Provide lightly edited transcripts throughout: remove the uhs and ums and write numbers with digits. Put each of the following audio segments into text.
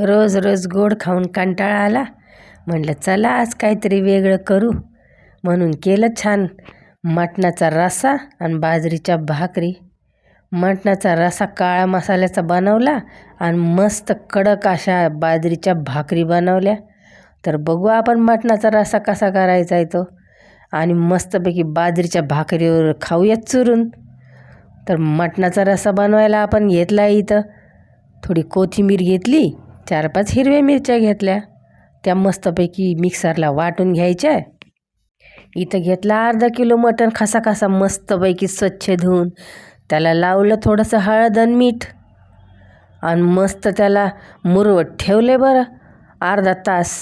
रोज रोज गोड खाऊन कंटाळा आला. म्हटलं चला आज काहीतरी वेगळं करू. म्हणून केलं छान मटणाचा रस्सा आणि बाजरीच्या भाकरी. मटणाचा रस्सा काळा मसाल्याचा बनवला आणि मस्त कडक अशा बाजरीच्या भाकरी बनवल्या. तर बघू आपण मटणाचा रस्सा कसा करायचा आहे तो. आणि मस्तपैकी बाजरीच्या भाकरीवर खाऊयात चुरून. तर मटणाचा रस्सा बनवायला आपण घेतला इथं थोडी कोथिंबीर घेतली, 4-5 हिरव्या मिरच्या घेतल्या, त्या मस्तपैकी मिक्सरला वाटून घ्यायच्या. इथं घेतला अर्धा किलो मटण खसा मस्तपैकी स्वच्छ धुवून त्याला लावलं थोडंसं हळद आणि मीठ आणि मस्त त्याला मुरवत ठेवले बरं अर्धा तास.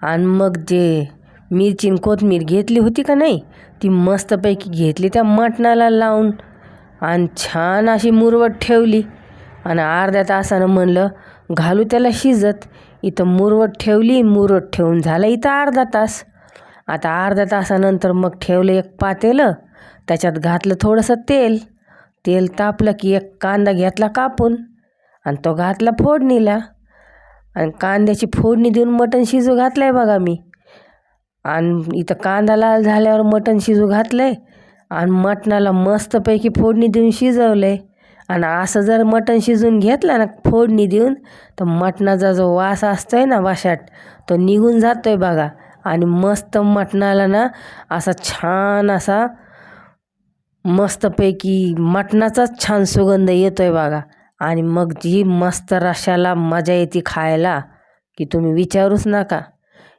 आणि मग जे मिरची आणि कोथिंबीर घेतली होती का नाही ती मस्तपैकी घेतली त्या मटणाला लावून आणि छान अशी मुरवत ठेवली. आणि अर्ध्या तासानं म्हणलं घालू त्याला शिजत. इथं मुरवत ठेवली, मुरवत ठेवून झालं इथं अर्धा तास. आता अर्ध्या तासानंतर मग ठेवलं एक पातेलं, त्याच्यात घातलं थोडंसं तेल तापलं की एक कांदा घेतला कापून आणि तो घातला फोडणीला. आणि कांद्याची फोडणी देऊन मटण शिजू घातलं आहे बघा मी. आणि इथं कांदा लाल झाल्यावर मटण शिजू घातलं आहे आणि मटणाला मस्तपैकी फोडणी देऊन शिजवलं आहे. आणि असं जर मटण शिजून घेतलं ना फोडणी देऊन तर मटणाचा जो वास असतो आहे ना वासाट तो निघून जातो आहे बघा. आणि मस्त मटणाला ना असा छान असा मस्तपैकी मटणाचाच छान सुगंध येतो आहे बघा. आणि मग जी मस्त रश्श्याला मजा येते खायला की तुम्ही विचारूच नका.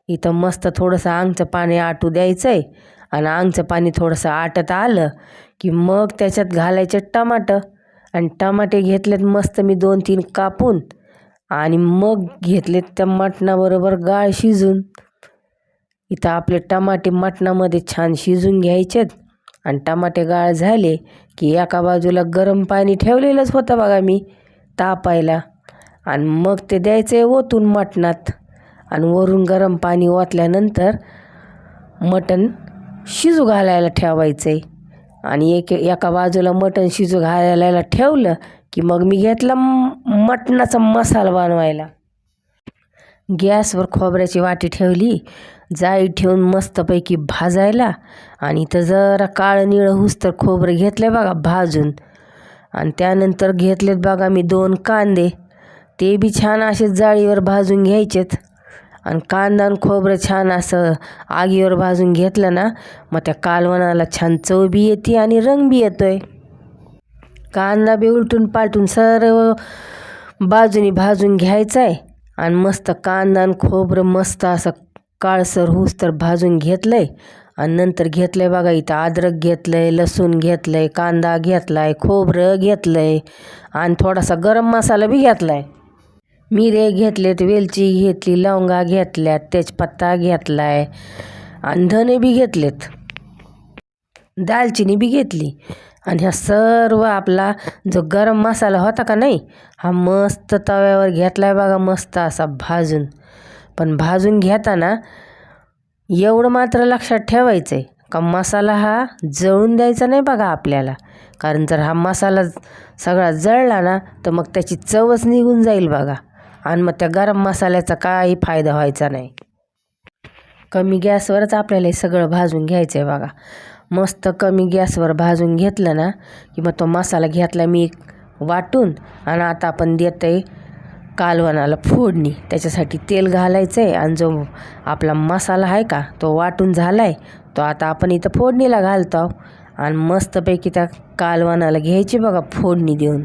इथं मस्त थोडंसं अंगचं पाणी आटू द्यायचं आहे आणि अंगचं पाणी थोडंसं आटत आलं की मग त्याच्यात घालायचे टमाटर. आणि टमाटे घेतलेत मस्त मी 2-3 कापून आणि मग घेतलेत त्या मटणाबरोबर गाळ शिजून. इथं आपले टमाटे मटणामध्ये छान शिजून घ्यायचेत. आणि टमाटे गाळ झाले की एका बाजूला गरम पाणी ठेवलेलंच होतं बघा मी तापायला. आणि मग ते द्यायचं ओतून मटणात आणि वरून गरम पाणी ओतल्यानंतर मटण शिजू घालायला ठेवायचं आहे. आणि एका बाजूला मटण शिजू घालायला ठेवलं की मग मी घेतला मटणाचा मसाला बनवायला. गॅसवर खोबऱ्याची वाटी ठेवली, जाळी ठेवून मस्तपैकी भाजायला. आणि इथं जरा काळं निळं हुसतर खोबरं घेतलं बघा भाजून. आणि त्यानंतर घेतलेत बघा मी 2 कांदे, ते बी छान असे जाळीवर भाजून घ्यायचेत. आणि कांदा आणि खोबरं छान असं आगीवर भाजून घेतलं ना मग त्या कालवणाला छान चव बी येते आणि रंग बी येतो आहे. कांदा बी उलटून पालटून सर्व बाजूनी भाजून घ्यायचा आहे. आणि मस्त कांदा आणि खोबरं मस्त असं काळसर हुसतर भाजून घेतलं आहे. आणि नंतर घेतलं आहे बघा इथं अद्रक घेतलं आहे, लसूण घेतलं आहे, कांदा घेतला आहे, खोबरं घेतलं आहे आणि थोडासा गरम मसाला बी घेतला आहे. मिरे घेतलेत, वेलची घेतली, लवंगा घेतल्यात, तेजपत्ता घेतला आहे आणि धने बी घेतलेत, दालचिनी बी घेतली. आणि हा सर्व आपला जो गरम मसाला होता का नाही हा मस्त तव्यावर घेतला आहे बघा मस्त असा भाजून. पण भाजून घेताना एवढं मात्र लक्षात ठेवायचं आहे का मसाला हा जळून द्यायचा नाही बघा आपल्याला. कारण जर हा मसाला सगळा जळला ना तर मग त्याची चवच निघून जाईल बघा. आणि मग त्या गरम मसाल्याचा काही फायदा व्हायचा नाही. कमी गॅसवरच आपल्याला हे सगळं भाजून घ्यायचं आहे बघा. मस्त कमी गॅसवर भाजून घेतलं ना की मग तो मसाला घेतला मी वाटून. आणि आता आपण देत आहे कालवणाला फोडणी. त्याच्यासाठी तेल घालायचं आहे आणि जो आपला मसाला आहे का तो वाटून झाला आहे तो आता आपण इथं फोडणीला घालतो. आणि मस्तपैकी त्या कालवणाला घ्यायची बघा फोडणी देऊन.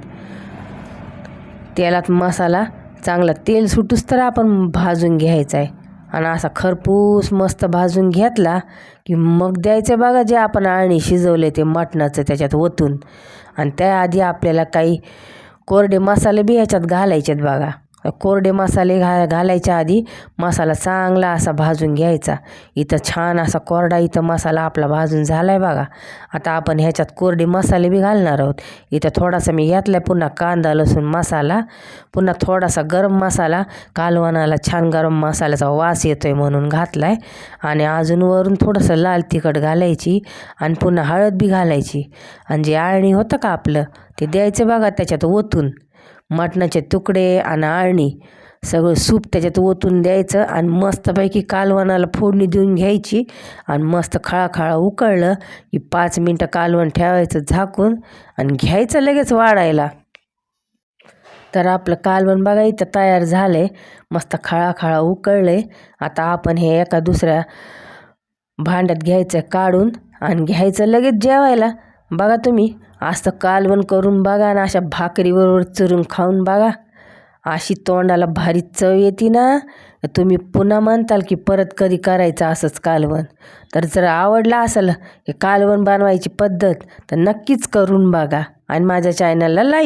तेलात मसाला चांगला तेल सुटूस तर आपण भाजून घ्यायचा आहे. आणि असा खरपूस मस्त भाजून घेतला की मग द्यायचं बघा जे आपण आळणी शिजवले ते मटणाचं त्याच्यात ओतून. आणि त्याआधी आपल्याला काही कोरडे मसाले बी ह्याच्यात घालायचेत बघा. कोरडे मसाले घालायच्या आधी मसाला चांगला असा भाजून घ्यायचा. इथं छान असा कोरडा इथं मसाला आपला भाजून झाला आहे बघा. आता आपण ह्याच्यात कोरडे मसाले बी घालणार आहोत. इथं थोडासा मी घेतला आहे पुन्हा कांदा लसूण मसाला, पुन्हा थोडासा गरम मसाला. कालवणाला छान गरम मसाल्याचा वास येतो आहे म्हणून घातला आहे. आणि अजून वरून थोडंसं लाल तिखट घालायची आणि पुन्हा हळद बी घालायची. आणि जे आळणी होतं का आपलं ते द्यायचं बघा त्याच्यात ओतून. मटणाचे तुकडे आणि आळणी सगळं सूप त्याच्यात ओतून द्यायचं आणि मस्तपैकी कालवणाला फोडणी देऊन घ्यायची आणि मस्त खळाखळा उकळलं की 5 मिनटं कालवण ठेवायचं झाकून आणि घ्यायचं लगेच वाढायला. तर आपलं कालवण बघा इथं तयार झालं आहे, मस्त खळाखळा उकळलं आहे. आता आपण हे एका दुसऱ्या भांड्यात घ्यायचं काढून आणि घ्यायचं लगेच जेवायला. बघा तुम्ही असं कालवण करून बघा ना, अशा भाकरीबरोबर चुरून खाऊन बघा, अशी तोंडाला भारी चव येते ना, तुम्ही पुन्हा म्हणताल की परत कधी करायचं असंच कालवण. तर जर आवडलं असेल हे कालवण बनवायची पद्धत तर नक्कीच करून बघा आणि माझ्या चॅनलला लाईक